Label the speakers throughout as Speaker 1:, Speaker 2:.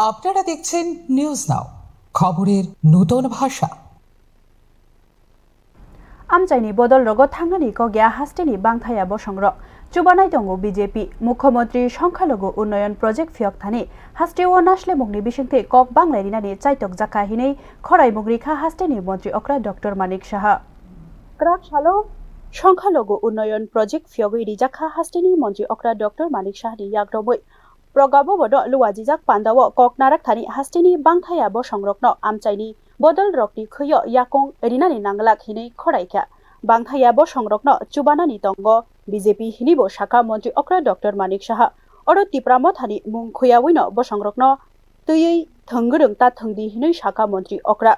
Speaker 1: আপনারা দেখছেন news now, খবরের নতুন ভাষা।
Speaker 2: আমচাইনি বদল রগত থাंगनानि कगिया हास्टेनि बांथाया बसंग्र चुबानाय दङ बिजेपि मुख्यमंत्री संख्यालघु उन्नयन प्रोजेक्ट फियक्थानि हास्टेओ नासलेमुंनि बिसिंथि कक बांलायरिनानि चाइतक जाखाहिनै खराय मुग्रिखा हास्टेनि मन्त्री अक्रा डॉक्टर मानिक साहा क्राक सालो संख्यालघु उन्नयन प्रोजेक्ट फियगै रिजाखा हास्टेनि मन्त्री अक्रा डॉक्टर मानिक साहानि याग्रमै प्रगाबो बड लुवाजिजाक पान्दाव कक नाराक थानि हास्टेनि बांथाया बसंग्रकनो आमचाइनि बदल रकनि खैयो याकं रिनानि नांगलाक हिनै खरायखा बांथाया बसंग्रकनो चुबानानि दंग बीजेपी हिनिबो शाखा मन्त्री अक्रा डॉक्टर मानिक साहा अरो तिप्रामो थानि मुं खैयावैनो बसंग्रकनो तैयै थंगरं ता थंदी हिनै शाखा मन्त्री अक्रा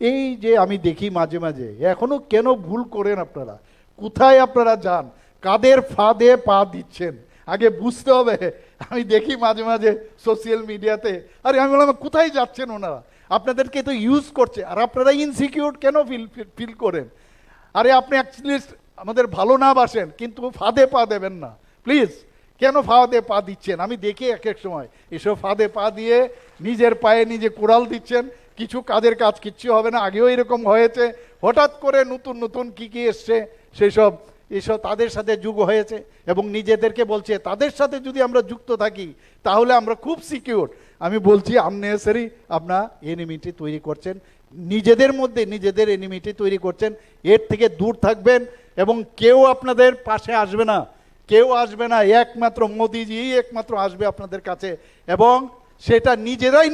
Speaker 3: এই যে আমি দেখি মাঝে মাঝে এখনো কেন ভুল করেন আপনারা, কোথায় আপনারা যান, কাদের ফাঁদে পা দিচ্ছেন আগে বুঝতে হবে। আমি দেখি মাঝে মাঝে সোশ্যাল মিডিয়াতে, আরে আমি বললাম কোথায় যাচ্ছেন ওনারা, আপনাদেরকে তো ইউজ করছে আর আপনারা ইনসিকিউর কেন ফিল করেন। আরে আপনি অ্যাকচুয়ালি আমাদের ভালো না বাসেন কিন্তু ফাঁদে পা দেবেন না প্লিজ। কেন ফাঁদে পা দিচ্ছেন আমি দেখি এক এক সময় এসব ফাঁদে পা দিয়ে নিজের পায়ে নিজে কোড়াল দিচ্ছেন। কিছু কাজের কাজ কিচ্ছু হবে না, আগেও এরকম হয়েছে, হঠাৎ করে নতুন নতুন কি এসছে সেসব এসব তাদের সাথে যুগ হয়েছে এবং নিজেদেরকে বলছে তাদের সাথে যদি আমরা যুক্ত থাকি তাহলে আমরা খুব সিকিউর। আমি বলছি আননেসেসারি আপনার এনিমিটি তৈরি করছেন, নিজেদের মধ্যে নিজেদের এনিমিটি তৈরি করছেন। এর থেকে দূর থাকবেন এবং কেউ আপনাদের পাশে আসবে না, কেউ আসবে না, একমাত্র মোদিজি একমাত্র আসবে আপনাদের কাছে এবং সেটা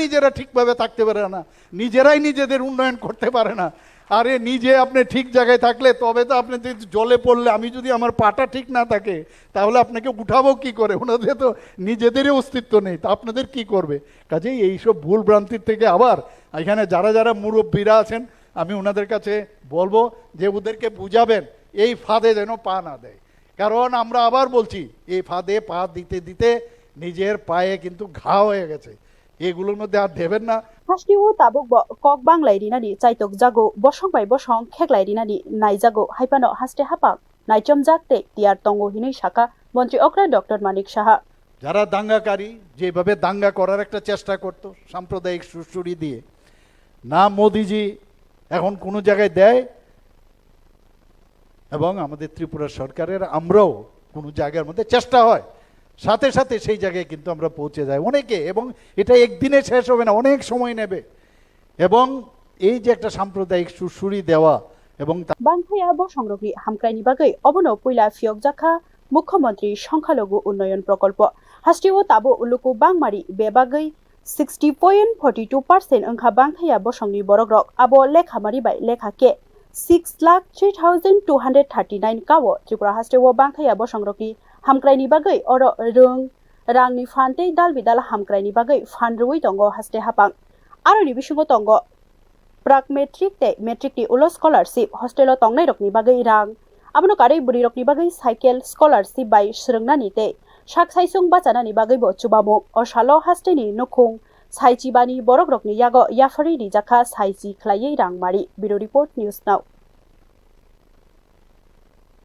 Speaker 3: নিজেরা ঠিকভাবে থাকতে পারে না, নিজেরাই নিজেদের উন্নয়ন করতে পারে না। আরে নিজে আপনি ঠিক জায়গায় থাকলে তবে তো আপনি জলে পড়লে আমি যদি আমার পাটা ঠিক না থাকে তাহলে আপনাকে উঠাবো কি করে, ওনাদের তো নিজেদেরই অস্তিত্ব নেই, তা আপনাদের কি করবে। কাজেই এইসব ভুল ভ্রান্তির থেকে আবার এখানে যারা মুরব্বীরা আছেন আমি ওনাদের কাছে বলবো যে ওদেরকে বুঝাবেন এই ফাঁদে যেন পা না দেয়, কারণ আমরা আবার বলছি এই ফাঁদে পা দিতে দিতে নিজের পায়ে কিন্তু ঘা হয়ে গেছে, এগুলোর মধ্যে আর দেবেন না।
Speaker 2: हास्टेओ ताबुक कक बांलायरिनानि चाइतक जागो बसंबाय बसं खेगलायरिनानि नायजागो हाइपानो हास्टे हापाक नाइचम जागते टियार तंगो हिनै शाखा मन्त्री अक्रा डॉक्टर मानिक साहा
Speaker 3: যারা দাঙ্গাকারী যেভাবে দাঙ্গা করার একটা চেষ্টা করত সাম্প্রদায়িক সুরসুরি দিয়ে, না মোদিজি এখন কোনো জায়গায় দেয় এবং আমাদের ত্রিপুরা সরকারের আমরাও কোনো জায়গার মধ্যে চেষ্টা হয় সাথে সাথে সেই জায়গায় কিন্তু আমরা পৌঁছে যাই অনেকে, এবং এটা একদিনে শেষ হবে না, অনেক সময় নেবে। এবং এই যে একটা সাম্প্রদায়িক সুরসুরি দেওয়া এবং
Speaker 2: बांथाया बसंग्रकनि हामक्रायनि बागै अबनो पुइला फियक जाखा मुख्यमंत्री संख्यालघु उन्नयन प्रकल्प हास्टेओ ताबो उलुकु बांगमारि बे बागै 60.42% अंखा बांथाया बसंगनि बरग्रक आबो लेखामारि बाय लेखाके 6,03,239 कावो त्रिपुरा हास्टेओ बांथाया बसंग्रकनि हामक्रायनि बागै अर रांनि फान्ते दाल बिदाल हामक्रायनि बागै फानरुइ दंग हास्टे हापां आरो नि बिसुंगो दंग प्राक मेट्रिक ते मेट्रिक नि उलो स्कॉलरशिप हॉस्टेलो तंगनाय रकनि बागै रां आबनो कारै बुरि रकनि बागै साइकेल स्कॉलरशिप बाय स्रोंनानि ते साक साइसुं बाचानानि बागै बो चुबामु अशालो हास्टेनि नुखुं साइचिबानि बरक रकनि यागो याफारि रिजाखा साइजि खलायै रां मारि बिरो रिपोर्ट न्यूज नाउ।